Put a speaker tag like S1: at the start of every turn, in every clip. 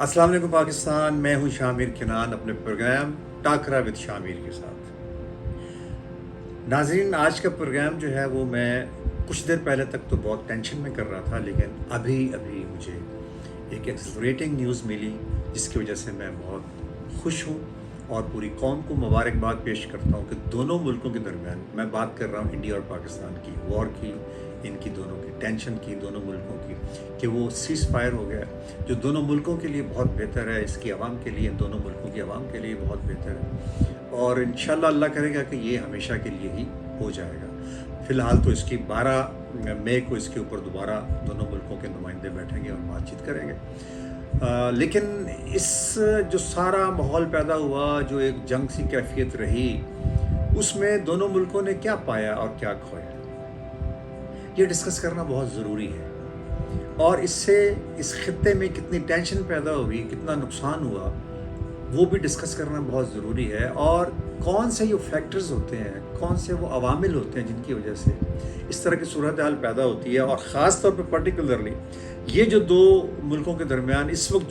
S1: अस्सलाम वालेकुम पाकिस्तान। मैं हूं शामिर किनान अपने प्रोग्राम टाकरा विद शामिर के साथ। नाज़रीन, आज का प्रोग्राम जो है वो मैं कुछ देर पहले तक तो बहुत टेंशन में कर रहा था, लेकिन अभी अभी मुझे एक एक्सलरेटिंग न्यूज़ मिली जिसकी वजह से मैं बहुत खुश हूँ और पूरी कौम को मुबारकबाद पेश करता हूँ कि दोनों मुल्कों के दरमियान, मैं बात कर रहा हूँ इंडिया और पाकिस्तान की वॉर की, इनकी दोनों की टेंशन की, दोनों मुल्कों की, कि वो सीज़ फायर हो गया, जो दोनों मुल्कों के लिए बहुत बेहतर है, इसकी आवाम के लिए, दोनों मुल्कों की आवाम के लिए बहुत बेहतर है। और इंशाल्लाह अल्लाह करेगा कि ये हमेशा के लिए ही हो जाएगा। फ़िलहाल तो इसकी 12 मई को इसके ऊपर दोबारा दोनों मुल्कों के नुमाइंदे बैठेंगे और बातचीत करेंगे। लेकिन इस जो सारा माहौल पैदा हुआ, जो एक जंग सी कैफियत रही, उसमें दोनों मुल्कों ने क्या पाया और क्या खोया, ये डिस्कस करना बहुत ज़रूरी है। और इससे इस खित्ते में कितनी टेंशन पैदा हुई, कितना नुकसान हुआ, वो भी डिस्कस करना बहुत ज़रूरी है। और कौन से जो फैक्टर्स होते हैं, कौन से वो अवामिल होते हैं जिनकी वजह से इस तरह की सूरत हाल पैदा होती है। और ख़ास तौर पे पर्टिकुलरली ये जो दो मुल्कों के दरमियान इस वक्त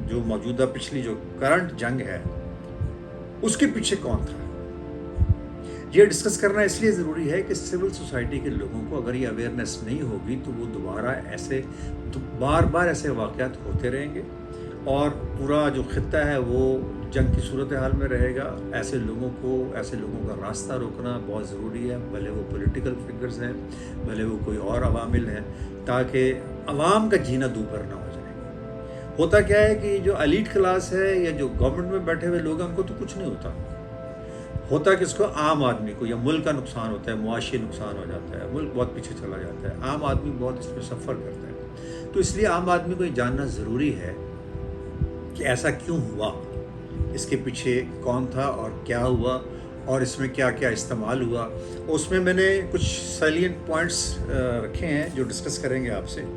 S1: जो मौजूदा पिछली जो करंट जंग है, उसके पीछे कौन था, ये डिस्कस करना इसलिए ज़रूरी है कि सिविल सोसाइटी के लोगों को अगर ये अवेयरनेस नहीं होगी तो वो दोबारा ऐसे बार बार ऐसे वाक़यात होते रहेंगे और पूरा जो खित्ता है वो जंग की सूरत हाल में रहेगा। ऐसे लोगों का रास्ता रोकना बहुत ज़रूरी है, भले वो पॉलिटिकल फिगर्स हैं, भले वो कोई और अवामिल हैं, ताकि अवाम का जीना दूभर ना हो जाए। होता क्या है कि जो एलीट क्लास है या जो गवर्नमेंट में बैठे हुए लोग हैं, उनको तो कुछ नहीं होता किसको, आम आदमी को, या मुल्क का नुकसान होता है, मुआशी नुकसान हो जाता है, मुल्क बहुत पीछे चला जाता है, आम आदमी बहुत इसमें सफ़र करता है। तो इसलिए आम आदमी को ये जानना ज़रूरी है कि ऐसा क्यों हुआ, इसके पीछे कौन था और क्या हुआ और इसमें क्या क्या इस्तेमाल हुआ। उसमें मैंने कुछ सैलिएंट पॉइंट्स रखे हैं जो डिस्कस करेंगे आपसे।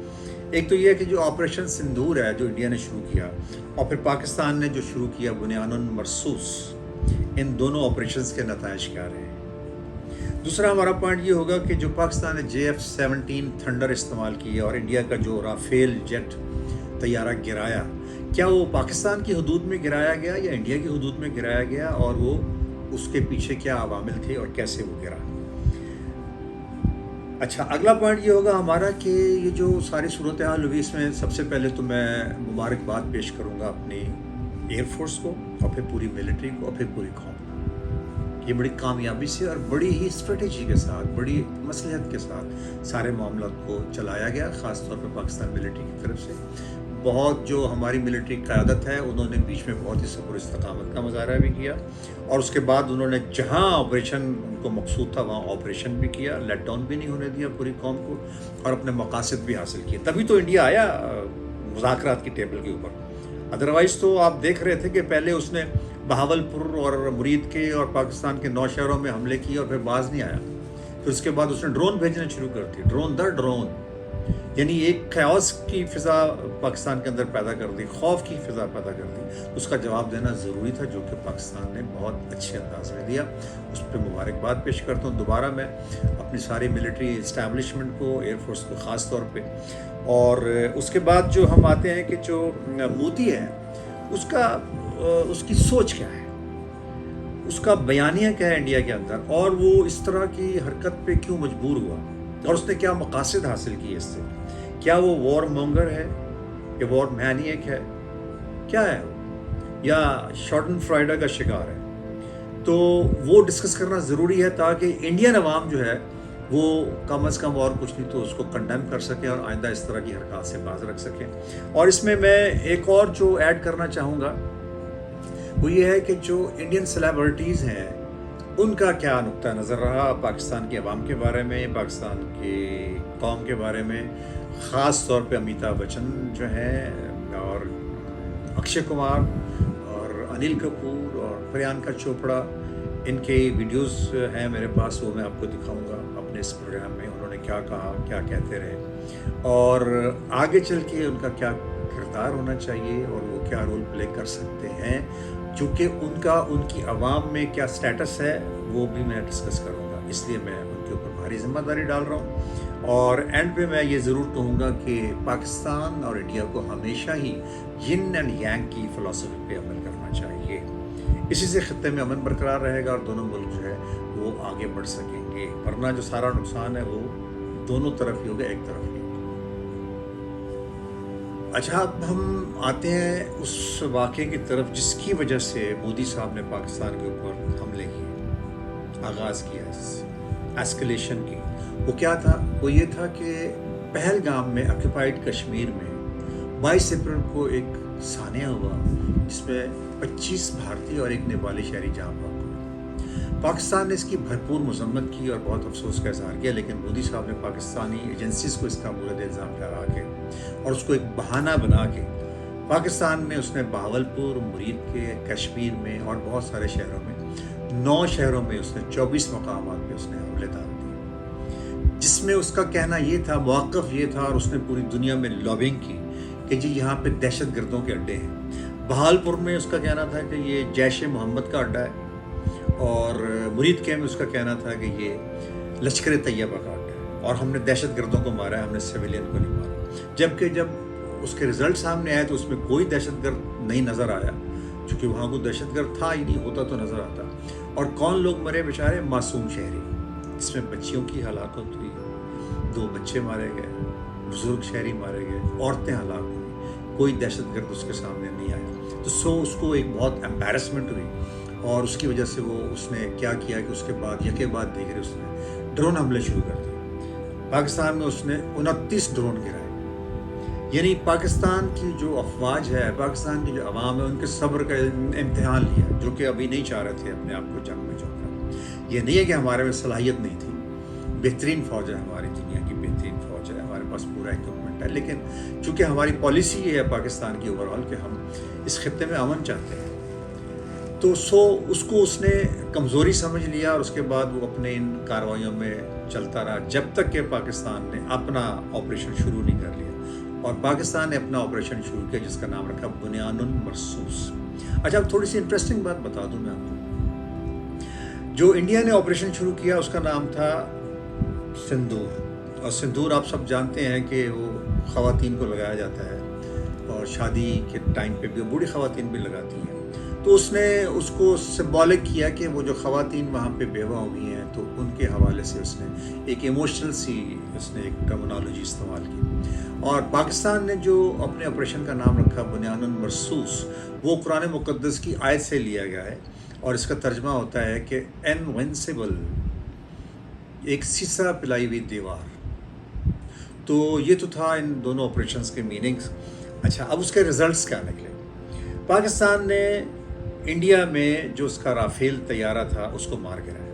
S1: एक तो ये है कि जो ऑपरेशन सिंदूर है, जो इंडिया ने शुरू किया और फिर पाकिस्तान ने जो शुरू किया, बुनियानुन मरसूस, इन दोनों ऑपरेशंस के नताइज क्या रहे। दूसरा हमारा पॉइंट ये होगा कि जो पाकिस्तान ने JF-17 थंडर इस्तेमाल किया और इंडिया का जो राफेल जेट तैयारा गिराया, क्या वो पाकिस्तान की हदूद में गिराया गया या इंडिया की हदूद में गिराया गया, और वो उसके पीछे क्या अवामिल थे और कैसे वो गिरा। अच्छा, अगला पॉइंट ये होगा हमारा कि ये जो सारी सूरत हाल हुई, इसमें सबसे पहले तो मैं मुबारकबाद पेश करूँगा अपनी एयरफोर्स को और फिर पूरी मिलिट्री को और फिर पूरी कौम को। ये बड़ी कामयाबी से और बड़ी ही स्ट्रेटेजी के साथ, बड़ी मसलहत के साथ सारे मामला को चलाया गया, ख़ास तौर पे पाकिस्तान मिलिट्री की तरफ से। बहुत जो हमारी मिलिट्री क़यादत है, उन्होंने बीच में बहुत ही सब्र इस्तकामत का मुजाहरा भी किया और उसके बाद उन्होंने जहाँ ऑपरेशन उनको मकसूद था वहाँ ऑपरेशन भी किया, लेट डाउन भी नहीं होने दिया पूरी कौम को, और अपने मकासद भी हासिल किए। तभी तो इंडिया आया मुज़ाकरात की टेबल के ऊपर। अदरवाइज़ तो आप देख रहे थे कि पहले उसने बहावलपुर और मुरीद के और पाकिस्तान के 9 शहरों में हमले किए और फिर बाज नहीं आया। फिर उसके बाद उसने ड्रोन भेजने शुरू कर दिए, ड्रोन दर ड्रोन, यानी एक ख़यास की फ़िज़ा पाकिस्तान के अंदर पैदा कर दी, खौफ की फ़िज़ा पैदा कर दी। उसका जवाब देना ज़रूरी था, जो कि पाकिस्तान ने बहुत अच्छे अंदाज में दिया। उस पर मुबारकबाद पेश करता हूँ दोबारा मैं अपनी सारी मिलिट्री इस्टेब्लिशमेंट को, एयरफोर्स को ख़ास तौर पे। और उसके बाद जो हम आते हैं कि जो मोदी है उसकी सोच क्या है, उसका बयानिया क्या है इंडिया के अंदर, और वो इस तरह की हरकत पे क्यों मजबूर हुआ और उसने क्या मकासद हासिल किए इससे। क्या वो वॉर मॉन्गर है या वॉर मैनिएक है, क्या है वो, या शॉर्टन फ्राइडे का शिकार है। तो वो डिस्कस करना ज़रूरी है ताकि इंडियन अवाम जो है वो कम अज़ कम और कुछ नहीं तो उसको कंडेम कर सके और आइंदा इस तरह की हरकत से बाज रख सके। और इसमें मैं एक और जो ऐड करना चाहूँगा वो ये है कि जो इंडियन सेलिब्रिटीज़ हैं उनका क्या नुक्ता नज़र रहा पाकिस्तान की आवाम के बारे में, पाकिस्तान की कौम के बारे में। ख़ास तौर पे अमिताभ बच्चन जो हैं और अक्षय कुमार और अनिल कपूर और प्रियंका चोपड़ा, इनके वीडियोस हैं मेरे पास, वो मैं आपको दिखाऊंगा अपने इस प्रोग्राम में। उन्होंने क्या कहा, क्या कहते रहे और आगे चल के उनका क्या किरदार होना चाहिए और वो क्या रोल प्ले कर सकते हैं, चूँकि उनकी आवाम में क्या स्टेटस है वो भी मैं डिस्कस करूँगा। इसलिए मैं उनके ऊपर भारी जिम्मेदारी डाल रहा हूँ اور اینڈ پہ میں یہ ضرور کہوں گا کہ پاکستان اور انڈیا کو ہمیشہ ہی ین اینڈ یانگ کی فلسفی پہ عمل کرنا چاہیے. اسی سے خطے میں امن برقرار رہے گا اور دونوں ملک جو ہے وہ آگے بڑھ سکیں گے. ورنہ جو سارا نقصان ہے وہ دونوں طرف ہی ہوگا, ایک طرف ہی. اچھا, اب ہم آتے ہیں اس واقعے کی طرف جس کی وجہ سے مودی صاحب نے پاکستان کے اوپر حملے کیے, آغاز کیا ایسکلیشن کی. وہ کیا تھا؟ وہ یہ تھا کہ پہلگام میں آکوپائڈ کشمیر میں 22 اپریل کو ایک سانحہ ہوا جس میں 25 بھارتی اور ایک نیپالی شہری جاں بحق ہوئے. پاکستان نے اس کی بھرپور مذمت کی اور بہت افسوس کا اظہار کیا, لیکن مودی صاحب نے پاکستانی ایجنسیز کو اس کا مورد الزام ٹھہرا کے اور اس کو ایک بہانہ بنا کے پاکستان میں اس نے بہاولپور, مرید کے, کشمیر میں اور بہت سارے شہروں میں 9 شہروں میں اس نے 24 مقامات پہ اس نے حملے دار دیے, جس میں اس کا کہنا یہ تھا, موقف یہ تھا, اور اس نے پوری دنیا میں لابنگ کی کہ جی یہاں پہ دہشت گردوں کے اڈے ہیں. بہاولپور میں اس کا کہنا تھا کہ یہ جیش محمد کا اڈا ہے, اور مرید کے میں اس کا کہنا تھا کہ یہ لشکر طیبہ کا اڈا ہے اور ہم نے دہشت گردوں کو مارا ہے, ہم نے سویلین کو نہیں مارا. جبکہ جب اس کے رزلٹ سامنے آئے تو اس میں کوئی دہشت گرد نہیں نظر آیا, چونکہ وہاں کوئی دہشت گرد تھا ہی نہیں, ہوتا تو نظر آتا. اور کون لوگ مرے بیچارے؟ معصوم شہری, جس میں بچیوں کی ہلاکت ہوئی, 2 بچے مارے گئے, بزرگ شہری مارے گئے, عورتیں ہلاک ہوئی, کوئی دہشت گرد اس کے سامنے نہیں آیا. تو اس کو ایک بہت امبیرسمنٹ ہوئی, اور اس کی وجہ سے اس نے کیا کیا کہ اس کے بعد یکے بعد دیکھے اس نے ڈرون حملے شروع کر دیے. پاکستان میں اس نے 29 ڈرون گرائے. یعنی پاکستان کی جو افواج ہے, پاکستان کی جو عوام ہے, ان کے صبر کا امتحان لیا, جو کہ ابھی نہیں چاہ رہے تھے اپنے آپ کو جنگ میں جھونکنا. یہ نہیں ہے کہ ہمارے میں صلاحیت نہیں تھی, بہترین فوج ہے ہماری, دنیا کی بہترین فوج ہے, ہمارے پاس پورا اکوپمنٹ ہے, لیکن چونکہ ہماری پالیسی یہ ہے پاکستان کی اوور آل کہ ہم اس خطے میں امن چاہتے ہیں, تو اس نے کمزوری سمجھ لیا, اور اس کے بعد وہ اپنے ان کارروائیوں میں چلتا رہا جب تک کہ پاکستان نے اپنا آپریشن شروع نہیں کر لیا. اور پاکستان نے اپنا آپریشن شروع کیا جس کا نام رکھا بنیان مرصوص. اچھا, اب تھوڑی سی انٹرسٹنگ بات بتا دوں میں آپ کو. جو انڈیا نے آپریشن شروع کیا اس کا نام تھا سندور, اور سندور آپ سب جانتے ہیں کہ وہ خواتین کو لگایا جاتا ہے, اور شادی کے ٹائم پہ بھی بوڑھی خواتین بھی لگاتی ہیں. تو اس نے اس کو سمبولک کیا کہ وہ جو خواتین وہاں پہ بیوہ ہوئی ہیں تو ان کے حوالے سے اس نے ایک ایموشنل سی ایک ٹرمنالوجی استعمال کی. اور پاکستان نے جو اپنے آپریشن کا نام رکھا بنیان مرصوص, وہ قرآن مقدس کی آیت سے لیا گیا ہے, اور اس کا ترجمہ ہوتا ہے کہ انوینسیبل, ایک سیسا پلائی ہوئی دیوار. تو یہ تو تھا ان دونوں آپریشنز کے میننگز. اچھا, اب اس کے ریزلٹس کیا نکلے؟ پاکستان نے انڈیا میں جو اس کا رافیل طیارہ تھا اس کو مار گرایا.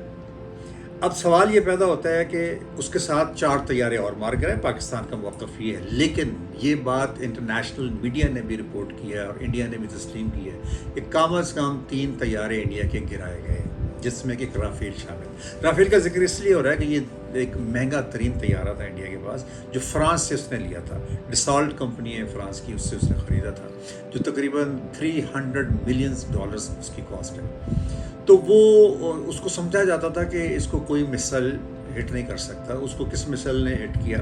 S1: اب سوال یہ پیدا ہوتا ہے کہ اس کے ساتھ 4 طیارے اور مار گرائے. پاکستان کا موقف یہ ہے, لیکن یہ بات انٹرنیشنل میڈیا نے بھی رپورٹ کی ہے اور انڈیا نے بھی تسلیم کی ہے کہ کم از کم 3 طیارے انڈیا کے گرائے گئے, جس میں کہ رافیل شامل. رافیل کا ذکر اس لیے ہو رہا ہے کہ یہ ایک مہنگا ترین طیارہ تھا انڈیا کے پاس, جو فرانس سے اس نے لیا تھا. ڈسالٹ کمپنی ہے فرانس کی, اس سے اس نے خریدا تھا, جو تقریباً $300 ملین اس کی کاسٹ ہے. تو وہ اس کو سمجھا جاتا تھا کہ اس کو کوئی مسل ہٹ نہیں کر سکتا. اس کو کس مسل نے ہٹ کیا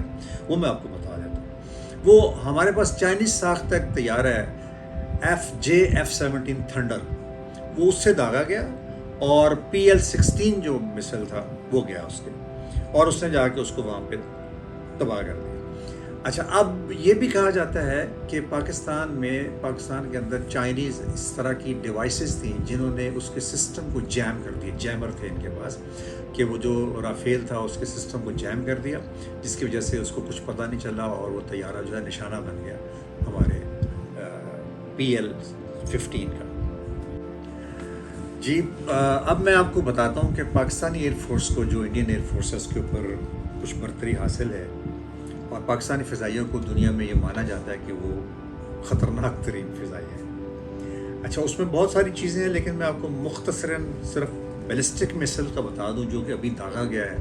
S1: وہ میں آپ کو بتا دیتا ہوں. وہ ہمارے پاس چائنیز ساختہ ایک طیارہ ہے F-17 تھنڈر, وہ اس سے داغا گیا, اور PL-16 جو مسل تھا وہ گیا اس کے, اور اس نے جا کے اس کو وہاں پہ تباہ کر دیا. اچھا, اب یہ بھی کہا جاتا ہے کہ پاکستان کے اندر چائنیز اس طرح کی ڈیوائسز تھیں جنہوں نے اس کے سسٹم کو جیم کر دیا. جیمر تھے ان کے پاس, کہ وہ جو رافیل تھا اس کے سسٹم کو جیم کر دیا, جس کی وجہ سے اس کو کچھ پتہ نہیں چلا, اور وہ طیارہ جو ہے نشانہ بن گیا ہمارے PL-15 کا. جی, اب میں آپ کو بتاتا ہوں کہ پاکستانی ایئر فورس کو, جو انڈین ایئر فورس ہے, اس کے اوپر کچھ برتری حاصل ہے, اور پاکستانی فضائیوں کو دنیا میں یہ مانا جاتا ہے کہ وہ خطرناک ترین فضائی ہے. اچھا, اس میں بہت ساری چیزیں ہیں, لیکن میں آپ کو مختصراً صرف بیلسٹک مسل کا بتا دوں جو کہ ابھی داغا گیا ہے.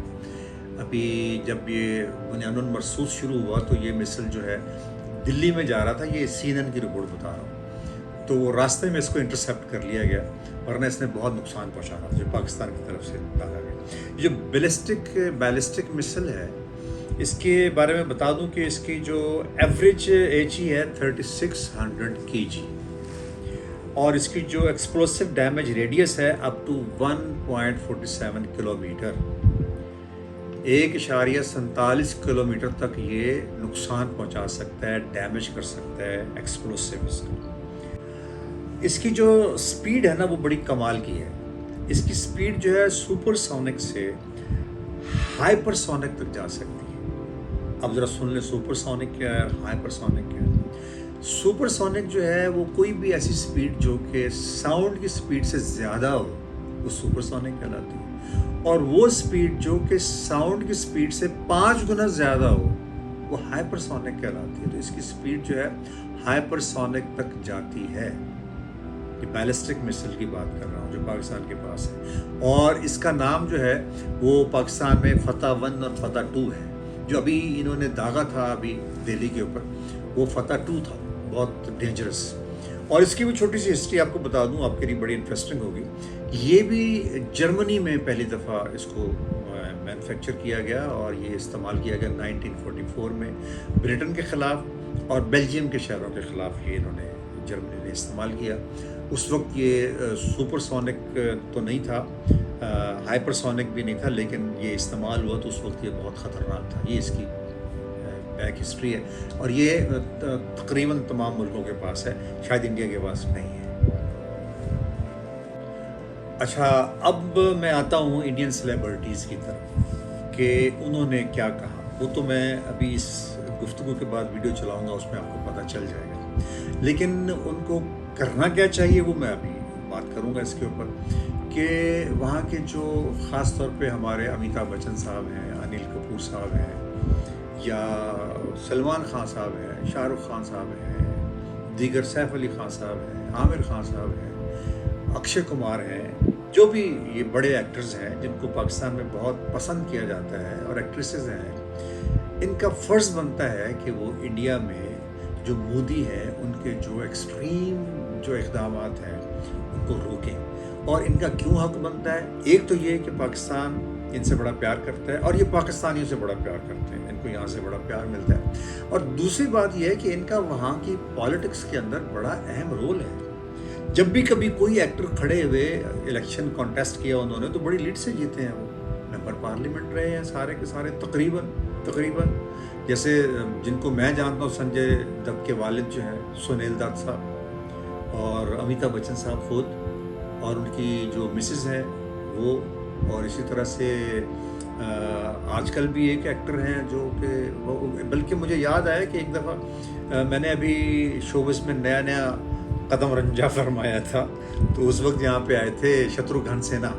S1: ابھی جب یہ بنیان مرصوص شروع ہوا تو یہ مسل جو ہے دلی میں جا رہا تھا, یہ CNN کی رپورٹ بتا رہا ہوں, تو وہ راستے میں اس کو انٹرسیپٹ کر لیا گیا, ورنہ اس نے بہت نقصان پہنچانا جو پاکستان کی طرف سے داغا گیا. یہ جو بیلسٹک مسل ہے, اس کے بارے میں بتا دوں کہ اس کی جو ایوریج ایج ہی ہے 3600 kg اور اس کی جو ایکسپلوسو ڈیمیج ریڈیس ہے اپ ٹو 1.47 کلومیٹر، 1.47 کلومیٹر تک یہ نقصان پہنچا سکتا ہے، ڈیمیج کر سکتا ہے ایکسپلوسو اس کا۔ اس کی جو سپیڈ ہے نا وہ بڑی کمال کی ہے، اس کی سپیڈ جو ہے سپر سونک سے ہائپر سونک تک جا سکتی ہے۔ اب ذرا سن لیں سپر سونک کیا ہے، ہائپر سونک کیا ہے۔ سپر سونک جو ہے وہ کوئی بھی ایسی سپیڈ جو کہ ساؤنڈ کی سپیڈ سے زیادہ ہو وہ سپر سونک کہلاتی ہے، اور وہ سپیڈ جو کہ ساؤنڈ کی سپیڈ سے 5 گنا زیادہ ہو وہ ہائپر سونک کہلاتی ہے۔ تو اس کی سپیڈ جو ہے ہائپر سونک تک جاتی ہے۔ یہ بیلسٹک مسل کی بات کر رہا ہوں جو پاکستان کے پاس ہے، اور اس کا نام جو ہے وہ پاکستان میں فتح 1 اور فتح 2 ہے۔ جو ابھی انہوں نے داغا تھا ابھی دہلی کے اوپر وہ فتح 2 تھا، بہت ڈینجرس۔ اور اس کی بھی چھوٹی سی ہسٹری آپ کو بتا دوں، آپ کے لیے بڑی انٹرسٹنگ ہوگی۔ یہ بھی جرمنی میں پہلی دفعہ اس کو مینوفیکچر کیا گیا اور یہ استعمال کیا گیا 1944 میں برٹن کے خلاف اور بیلجیم کے شہروں کے خلاف، یہ انہوں نے جرمنی نے استعمال کیا۔ اس وقت یہ سپر سونک تو نہیں تھا، ہائپر سونک بھی نہیں تھا، لیکن یہ استعمال ہوا تو اس وقت یہ بہت خطرناک تھا۔ یہ اس کی بیک ہسٹری ہے، اور یہ تقریباً تمام ملکوں کے پاس ہے، شاید انڈیا کے پاس نہیں ہے۔ اچھا، اب میں آتا ہوں انڈین سیلیبریٹیز کی طرف کہ انہوں نے کیا کہا۔ وہ تو میں ابھی اس گفتگو کے بعد ویڈیو چلاؤں گا، اس میں آپ کو پتہ چل جائے گا، لیکن ان کو کرنا کیا چاہیے وہ میں ابھی بات کروں گا اس کے اوپر کہ وہاں کے جو خاص طور پہ ہمارے امیتابھ بچن صاحب ہیں، انل کپور صاحب ہیں، یا سلمان خان صاحب ہیں، شاہ رخ خان صاحب ہیں، دیگر سیف علی خان صاحب ہیں، عامر خان صاحب ہیں، اکشے کمار ہیں، جو بھی یہ بڑے ایکٹرز ہیں جن کو پاکستان میں بہت پسند کیا جاتا ہے اور ایکٹریسز ہیں، ان کا فرض بنتا ہے کہ وہ انڈیا میں جو مودی ہیں ان کے جو ایکسٹریم جو اقدامات ہیں ان کو روکیں۔ اور ان کا کیوں حق بنتا ہے؟ ایک تو یہ کہ پاکستان ان سے بڑا پیار کرتا ہے اور یہ پاکستانیوں سے بڑا پیار کرتے ہیں، ان کو یہاں سے بڑا پیار ملتا ہے۔ اور دوسری بات یہ ہے کہ ان کا وہاں کی پالیٹکس کے اندر بڑا اہم رول ہے۔ جب بھی کبھی کوئی ایکٹر کھڑے ہوئے الیکشن کانٹیسٹ کیا انہوں نے تو بڑی لیڈ سے جیتے ہیں، وہ ممبر پارلیمنٹ رہے ہیں سارے کے سارے تقریباً جیسے جن کو میں جانتا ہوں، سنجے دت کے والد جو ہیں سنیل دت صاحب، اور امیتابھ بچن صاحب خود، اور ان کی جو مسز ہیں وہ، اور اسی طرح سے آج کل بھی ایک ایکٹر ہیں جو کہ بلکہ مجھے یاد آیا کہ ایک دفعہ میں نے ابھی شوبز میں نیا قدم رنجا فرمایا تھا، تو اس وقت یہاں پہ آئے تھے شترو گھن سینا،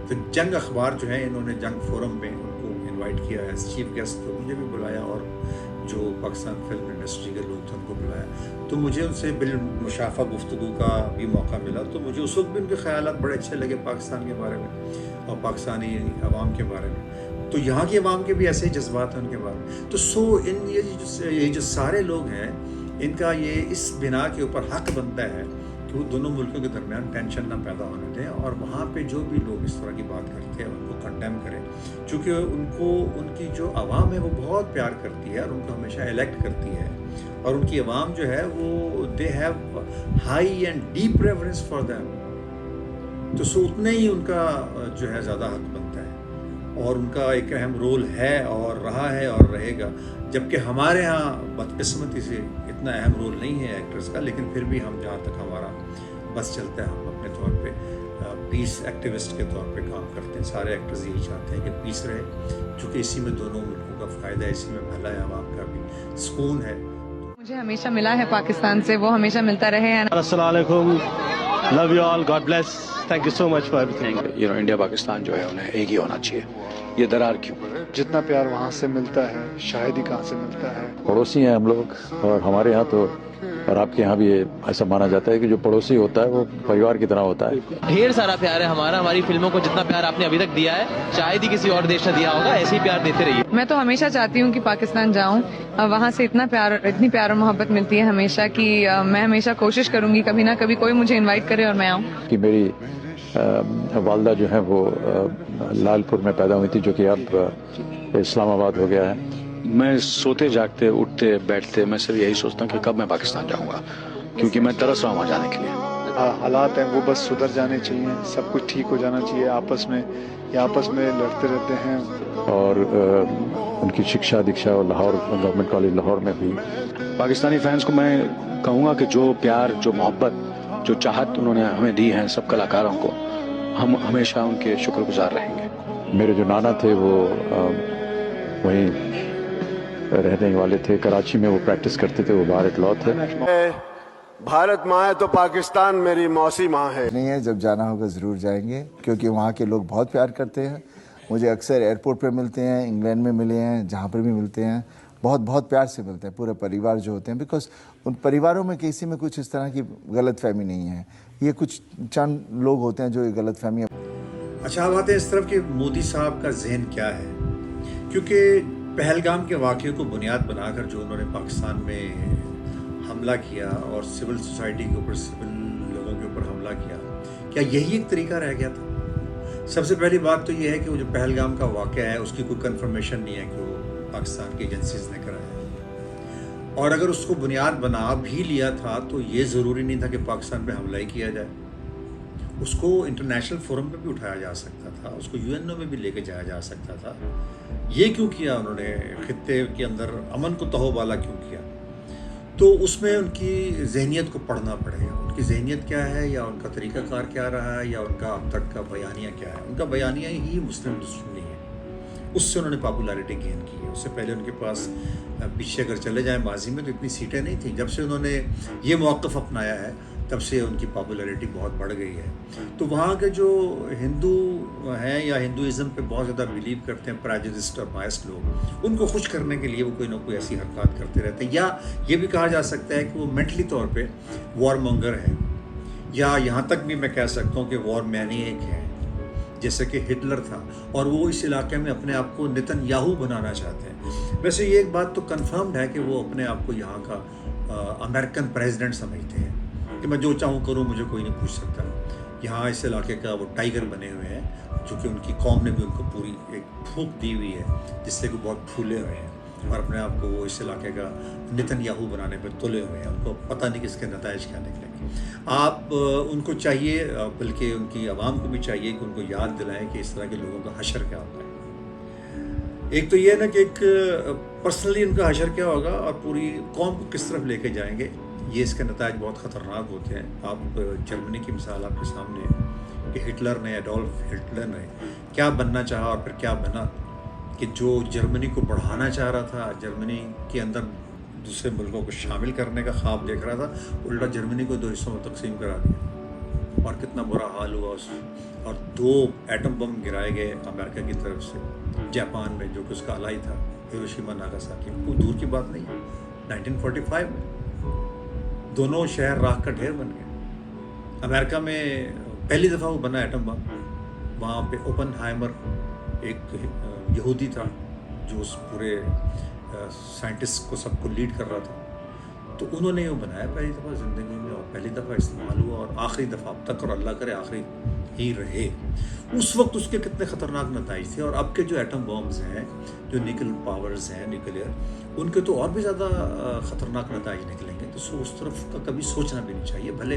S1: تو جنگ اخبار جو ہیں انہوں نے جنگ فورم پہ ان کو انوائٹ کیا ایز چیف گیسٹ، تو مجھے بھی بلایا اور جو پاکستان فلم انڈسٹری کے لوگ تھے ان کو بلایا، تو مجھے ان سے بالمشافہ گفتگو کا بھی موقع ملا۔ تو مجھے اس وقت بھی ان کے خیالات بڑے اچھے لگے پاکستان کے بارے میں اور پاکستانی عوام کے بارے میں، تو یہاں کے عوام کے بھی ایسے ہی جذبات ہیں ان کے بارے میں۔ تو یہ جو سارے لوگ ہیں ان کا یہ اس بنا کے اوپر حق بنتا ہے کہ وہ دونوں ملکوں کے درمیان ٹینشن نہ پیدا ہونے دیں، اور وہاں پہ جو بھی لوگ اس طرح کی بات کرتے ہیں ان کو کنڈیم کریں، چونکہ ان کو ان کی جو عوام ہے وہ بہت پیار کرتی ہے اور ان کو ہمیشہ الیکٹ کرتی ہے، اور ان کی عوام جو ہے وہ they have high and deep reference for them, تو اتنے ہی ان کا جو ہے زیادہ حق بنتا ہے، اور ان کا ایک اہم رول ہے اور رہا ہے اور رہے گا، جبکہ ہمارے ہاں بدقسمتی سے اتنا اہم رول نہیں ہے ایکٹرز کا، لیکن پھر بھی ہم جہاں تک ہمارا بس چلتا ہے ہم اپنے طور پہ پیس ایکٹیوسٹ کے طور پہ کام کرتے ہیں۔ سارے ایکٹرز یہی چاہتے ہیں کہ پیس رہے، چونکہ اسی میں دونوں ملکوں کا فائدہ ہے، اسی میں بھلا ہے، عوام کا بھی سکون ہے۔
S2: مجھے ہمیشہ ملا ہے پاکستان سے، وہ ہمیشہ ملتا رہے۔
S3: السلام علیکم، love you all, God bless, thank you so much for everything.
S4: India Pakistan جو ہے انہیں ایک ہی ہونا چاہیے، یہ درار کیوں؟
S5: جتنا پیار وہاں سے ملتا ہے شاید ہی کہاں سے ملتا ہے۔
S6: پڑوسی ہیں ہم لوگ، اور ہمارے یہاں تو اور آپ کے یہاں بھی ایسا مانا جاتا ہے کہ جو پڑوسی ہوتا ہے وہ پریوار کی طرح ہوتا ہے۔
S7: ڈھیر سارا پیار ہے ہمارا، ہماری فلموں کو جتنا پیار آپ نے ابھی تک دیا ہے شاید ہی کسی اور دیش نے دیا ہوگا، ایسے ہی پیار دیتے رہیے۔
S2: میں تو ہمیشہ چاہتی ہوں کہ پاکستان جاؤں، وہاں سے اتنی پیار اور محبت ملتی ہے ہمیشہ کہ میں ہمیشہ کوشش کروں گی کبھی نہ کبھی کوئی مجھے انوائٹ کرے اور میں آؤں۔
S6: کہ میری والدہ جو ہیں وہ لال پور میں پیدا ہوئی تھی، جو کہ اب اسلام آباد ہو گیا ہے،
S4: मैं सोते जागते उठते बैठते मैं सिर्फ यही सोचता हूँ कि कब मैं पाकिस्तान जाऊंगा, क्योंकि मैं तरस रहा हूँ वहाँ जाने के लिए।
S5: हालात हैं वो बस सुधर जाने चाहिए, सब कुछ ठीक हो जाना चाहिए। आपस में लड़ते रहते हैं।
S6: और उनकी शिक्षा दीक्षा और लाहौर गवर्नमेंट कॉलेज लाहौर में भी
S4: पाकिस्तानी फैंस को मैं कहूँगा कि जो प्यार, जो मोहब्बत, जो चाहत उन्होंने हमें दी है, सब कलाकारों को, हम हमेशा उनके शुक्रगुजार रहेंगे।
S6: मेरे जो नाना थे वो वहीं रहने वाले थे, कराची में वो प्रैक्टिस करते थे, वो बाहर इटलॉ थे।
S8: भारत माँ है तो पाकिस्तान मेरी मौसी माँ है।
S9: नहीं है, जब जाना होगा ज़रूर जाएंगे, क्योंकि वहाँ के लोग बहुत प्यार करते हैं। मुझे अक्सर एयरपोर्ट पे मिलते हैं, इंग्लैंड में मिले हैं, जहाँ पर भी मिलते हैं बहुत बहुत प्यार से मिलते हैं, पूरे परिवार जो होते हैं, बिकॉज उन परिवारों में किसी में कुछ इस तरह की गलतफहमी नहीं है। ये कुछ चंद लोग होते हैं जो ये गलतफहमी।
S1: अच्छा, बात है इस तरफ कि मोदी साहब का जहन क्या है, क्योंकि पहलगाम के वाक़े को बुनियाद बनाकर जो उन्होंने पाकिस्तान में हमला किया और सिविल सोसाइटी के ऊपर, सिविल लोगों के ऊपर हमला किया, क्या यही एक तरीका रह गया था? सबसे पहली बात तो ये है कि वो जो पहलगाम का वाक़या है उसकी कोई कंफर्मेशन नहीं है कि वो पाकिस्तान की एजेंसीज ने कराया, और अगर उसको बुनियाद बना भी लिया था तो ये ज़रूरी नहीं था कि पाकिस्तान पे हमला ही किया जाए। उसको इंटरनेशनल फोरम पे भी उठाया जा सकता था, उसको यूएनओ में भी लेके जाया जा सकता था। ये क्यों किया उन्होंने? खित्ते के अंदर अमन को तहोबाला क्यों किया? तो उसमें उनकी जहनियत को पढ़ना पड़ेगा। उनकी जहनियत क्या है, या उनका तरीक़ाकार क्या रहा है, या उनका अब तक का बयानिया क्या है। उनका बयानिया ही मुस्लिम दुश्मनी है, उससे उन्होंने पॉपुलैरिटी गेन की है। उससे पहले उनके पास, पीछे अगर चले जाएं माजी में, तो इतनी सीटें नहीं थी। जब से उन्होंने ये मौक़िफ़ अपनाया है तब से उनकी पॉपुलैरिटी बहुत बढ़ गई है। तो वहाँ के जो हिंदू हैं या हिंदुज़म पे बहुत ज़्यादा बिलीव करते हैं, प्रेजुडिस्ड और बायस्ड लोग, उनको खुश करने के लिए वो कोई ना कोई ऐसी हरकत करते रहते हैं। या ये भी कहा जा सकता है कि वो मेंटली तौर पे वॉर मॉन्गर है, या यहाँ तक भी मैं कह सकता हूँ कि वॉर मैनिएक है, जैसे कि हिटलर था, और वो इस इलाके में अपने आप को नेतन्याहू बनाना चाहते हैं। वैसे ये एक बात तो कन्फर्म्ड है कि वो अपने आप को यहाँ का अमेरिकन प्रेसिडेंट समझते हैं कि मैं जो चाहूँ करूँ, मुझे कोई नहीं पूछ सकता। यहाँ इस इलाके का वो टाइगर बने हुए हैं, चूँकि उनकी कौम ने भी उनको पूरी एक फूंक दी हुई है, जिससे कि बहुत फूले हुए हैं और अपने आप को वो इस इलाके का नेतन्याहू बनाने पर तुले हुए हैं। उनको पता नहीं किसके नताइज क्या निकलेंगे। आप उनको चाहिए, बल्कि उनकी आवाम को भी चाहिए कि उनको याद दिलाएं कि इस तरह के लोगों का हशर क्या होता है। एक तो ये ना कि एक पर्सनली उनका हशर क्या होगा और पूरी कौम को किस तरफ लेके जाएंगे, ये इसके नताइज बहुत ख़तरनाक होते हैं। आप जर्मनी की मिसाल आपके सामने है कि हिटलर ने, एडोल्फ हिटलर ने क्या बनना चाहा और फिर क्या बना, कि जो जर्मनी को बढ़ाना चाह रहा था, जर्मनी के अंदर दूसरे मुल्कों को शामिल करने का ख्वाब देख रहा था, उल्टा जर्मनी को 2 हिस्सों में तकसीम करा दिया और कितना बुरा हाल हुआ उस। और 2 एटम बम गिराए गए अमेरिका की तरफ से जापान में, जो कि उसका अलाई था, हिरोशिमा नागासाकी। कोई दूर की बात नहीं है, 1945 में दोनों शहर राख का ढेर बन गए। अमेरिका में पहली दफ़ा वो बना एटम बम, वहाँ पे ओपनहाइमर एक यहूदी था जो उस पूरे साइंटिस्ट को सबको लीड कर रहा था, तो उन्होंने वो बनाया पहली दफ़ा ज़िंदगी में, और पहली दफ़ा इस्तेमाल हुआ और आखिरी दफ़ा अब तक, और अल्लाह करे आखिरी ही रहे। उस वक्त उसके कितने ख़तरनाक नताइज थे। और अब के जो एटम बॉम्ब्स हैं, जो निकल पावर्स हैं न्यूक्लियर, उनके तो और भी ज़्यादा ख़तरनाक नताइज निकलेंगे। तो उस तरफ का कभी सोचना भी नहीं चाहिए। भले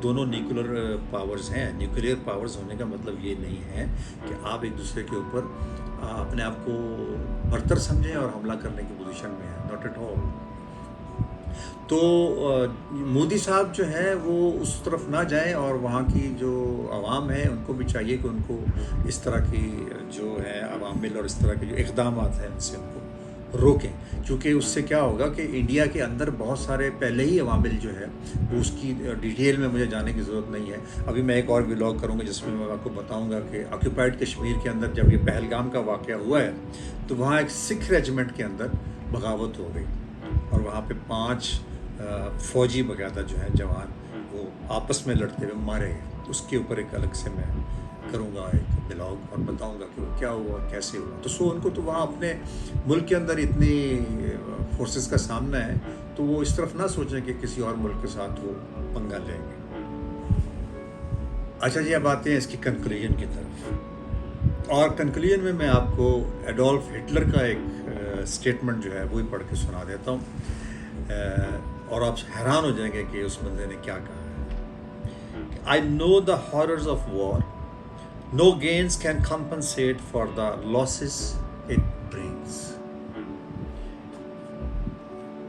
S1: दोनों न्यूक्लियर पावर्स हैं, न्यूक्लियर पावर्स होने का मतलब ये नहीं है कि आप एक दूसरे के ऊपर अपने आप को बरतर समझें और हमला करने की पोजीशन में हैं, नॉट एट ऑल। तो मोदी साहब जो है वो उस तरफ ना जाएं, और वहाँ की जो आवाम है उनको भी चाहिए कि उनको इस तरह की जो है अवामिल और इस तरह के जो इक़दाम हैं उनसे उनको रोकें। क्योंकि उससे क्या होगा कि इंडिया के अंदर बहुत सारे पहले ही अवामिल जो है वो, उसकी डिटेल में मुझे जाने की ज़रूरत नहीं है। अभी मैं एक और व्लॉग करूँगा जिसमें मैं आपको बताऊँगा कि ऑक्यूपाइड कश्मीर के अंदर जब ये पहलगाम का वाक़या हुआ है, तो वहाँ एक सिख रेजिमेंट के अंदर बगावत हो गई और वहाँ पे 5 फ़ौजी बकायदा जो है जवान, वो आपस में लड़ते हुए मारे गए। उसके ऊपर एक अलग से मैं करूँगा एक ब्लॉग और बताऊँगा कि वो क्या हुआ, कैसे हुआ। तो उनको तो वहाँ अपने मुल्क के अंदर इतनी फोर्सेस का सामना है, तो वो इस तरफ ना सोचें कि किसी और मुल्क के साथ वो पंगा लेंगे। अच्छा जी, अब आते हैं इसकी कंक्लूजन की तरफ। और कंक्लूजन में मैं आपको एडोल्फ हिटलर का एक स्टेटमेंट जो है वही पढ़ के सुना देता हूँ, और आप हैरान हो जाएंगे कि उस बंदे ने क्या कहा है। I know the horrors of war, no gains can compensate for the losses it brings.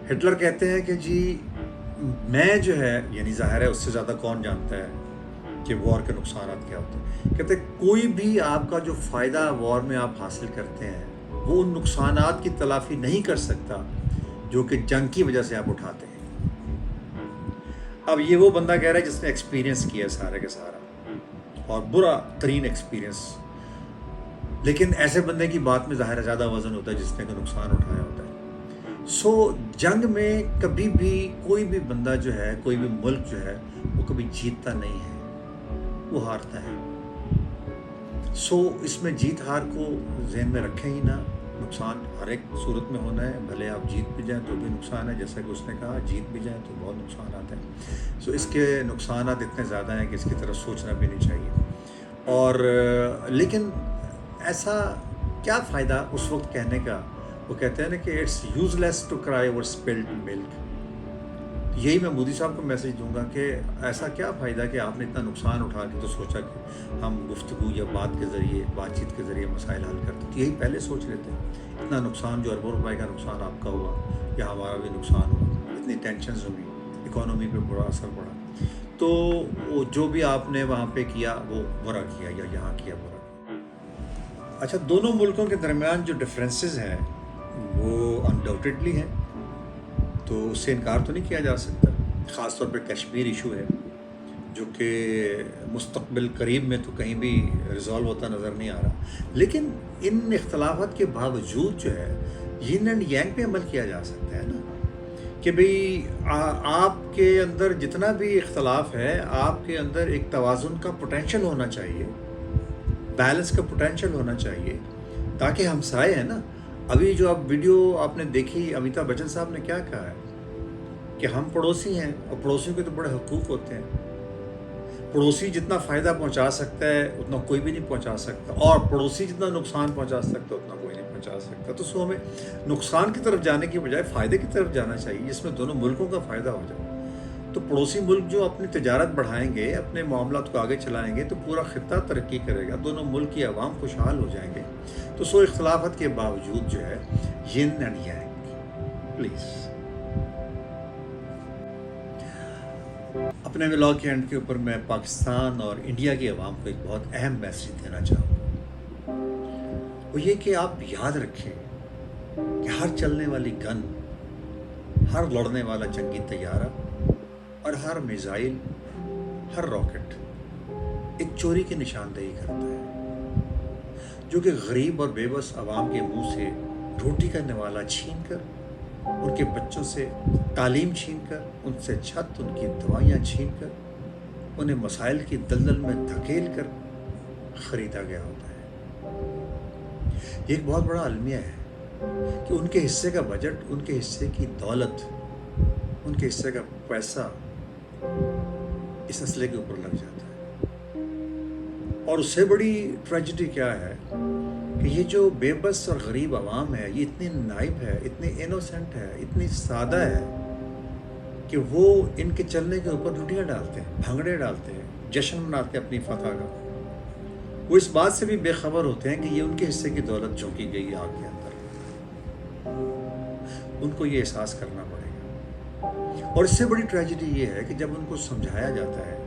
S1: Hitler कहते हैं कि जी मैं जो है, यानी जाहिर है उससे ज़्यादा कौन जानता है कि वॉर के नुकसान क्या होते हैं। कहते हैं कोई भी आपका जो फ़ायदा वॉर में आप हासिल करते हैं वो उन नुकसानात की तलाफ़ी नहीं कर सकता जो कि जंग की वजह से आप उठाते हैं। अब ये वो बंदा कह रहा है जिसने एक्सपीरियंस किया सारे के सारा, और बुरा तरीन एक्सपीरियंस, लेकिन ऐसे बंदे की बात में ज़ाहिर ज़्यादा वज़न होता है जिसने का नुकसान उठाया होता है। सो जंग में कभी भी कोई भी बंदा जो है, कोई भी मुल्क जो है, वो कभी जीतता नहीं है, वो हारता है। सो इसमें जीत हार को जहन में रखें ही ना। नुकसान हर एक सूरत में होना है, भले आप जीत भी जाएं तो भी नुकसान है, जैसा कि उसने कहा जीत भी जाएं तो बहुत नुकसान आते हैं। सो इसके नुकसान इतने ज़्यादा हैं कि इसकी तरफ सोचना भी नहीं चाहिए। और लेकिन ऐसा क्या फ़ायदा उस वक्त कहने का, वो कहते हैं ना कि it's useless to cry over spilled milk. यही मैं मोदी साहब को मैसेज दूंगा कि ऐसा क्या फ़ायदा कि आपने इतना नुकसान उठा के तो सोचा कि हम गुफ्तगू या बातचीत के ज़रिए मसाइल हल करते, तो यही पहले सोच लेते हैं। इतना नुकसान जो अरबों रुपए का नुकसान आपका हुआ या हमारा भी नुकसान हुआ, इतनी टेंशन हुई, इकोनॉमी पे बुरा असर पड़ा, तो वो जो भी आपने वहाँ पे किया वो बुरा किया या यहाँ किया बुरा किया। अच्छा, दोनों मुल्कों के दरमियान जो डिफरेंसेस हैं वो अनडाउटेडली हैं, तो उससे इनकार तो नहीं किया जा सकता। ख़ास तौर पे कश्मीर इशू है जो कि मुस्तक़बिल करीब में तो कहीं भी रिज़ॉल्व होता नज़र नहीं आ रहा, लेकिन इन इख्तलाफात के बावजूद जो है यिन एंड यांग पे अमल किया जा सकता है ना, कि भाई आपके अंदर जितना भी इख्तलाफ है, आपके अंदर एक तवाज़ुन का पोटेंशल होना चाहिए, बैलेंस का पोटेंशल होना चाहिए, ताकि हमसाए हैं ना। अभी जो आप वीडियो आपने देखी, अमिताभ बच्चन साहब ने क्या कहा है कि हम पड़ोसी हैं और पड़ोसियों के तो बड़े हकूक़ होते हैं। पड़ोसी जितना फ़ायदा पहुंचा सकता है उतना कोई भी नहीं पहुंचा सकता, और पड़ोसी जितना नुकसान पहुंचा सकता है उतना कोई नहीं पहुंचा सकता। तो सो हमें नुकसान की तरफ जाने की बजाय फ़ायदे की तरफ जाना चाहिए, जिसमें दोनों मुल्कों का फ़ायदा हो जाए। तो पड़ोसी मुल्क जो अपनी तिजारत बढ़ाएंगे, अपने मामलात को आगे चलाएंगे, तो पूरा खित्ता तरक्की करेगा, दोनों मुल्क की आवाम खुशहाल हो जाएंगे। तो सो इख्तलाफत के बावजूद जो है यिन एंड यांग, प्लीज़। अपने व्लॉग के एंड के ऊपर मैं पाकिस्तान और इंडिया की आवाम को एक बहुत अहम मैसेज देना चाहूँगा। वो ये कि आप याद रखें कि हर चलने वाली गन, हर लड़ने वाला जंगी तैयारा और हर मिसाइल, हर रॉकेट एक चोरी की निशानदेही करता है, जो कि गरीब और बेबस आवाम के मुंह से रोटी का नवाला छीन कर, उनके बच्चों से तालीम छीन कर, उनसे छत, उनकी दवाइयाँ छीन कर, उन्हें मसाइल की दलदल में धकेल कर ख़रीदा गया होता है। ये एक बहुत बड़ा अलमिया है कि उनके हिस्से का बजट, उनके हिस्से की दौलत, उनके हिस्से का पैसा इस असले के ऊपर लग जाता है। और उससे बड़ी ट्रेजेडी क्या है कि ये जो बेबस और गरीब आवाम है, ये इतनी नाइब है, इतनी इनोसेंट है, इतनी सादा है कि वो इनके चलने के ऊपर रोटियाँ डालते हैं, भांगड़े डालते हैं, जश्न मनाते हैं अपनी फतह का। वो इस बात से भी बेखबर होते हैं कि ये उनके हिस्से की दौलत झोंकी गई आग के अंदर। उनको ये एहसास करना पड़ेगा। और इससे बड़ी ट्रेजेडी ये है कि जब उनको समझाया जाता है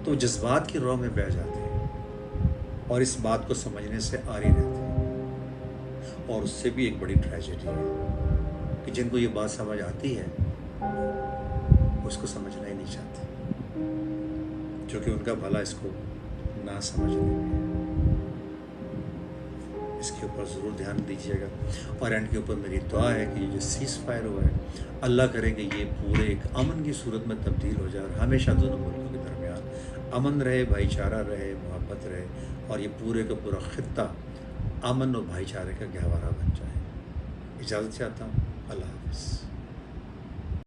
S1: तो जज्बात की राह में बह जाते हैं और इस बात को समझने से आरी रहते हैं। और उससे भी एक बड़ी ट्रेजेडी है कि जिनको ये बात समझ आती है उसको समझना ही नहीं चाहते, जो कि उनका भला इसको ना समझने में। इसके ऊपर ज़रूर ध्यान दीजिएगा। और एंड के ऊपर मेरी दुआ है कि ये जो सीज़ फायर हुआ है, अल्लाह करे कि ये पूरे एक अमन की सूरत में तब्दील हो जाए और हमेशा दोनों मुल्कों के दरमियान अमन रहे, भाईचारा रहे, मोहब्बत रहे, और ये पूरे का पूरा खित्ता अमन और भाईचारे का गहवारा बन जाए। इजाज़त चाहता हूँ। अल्लाह हाफ़िज़।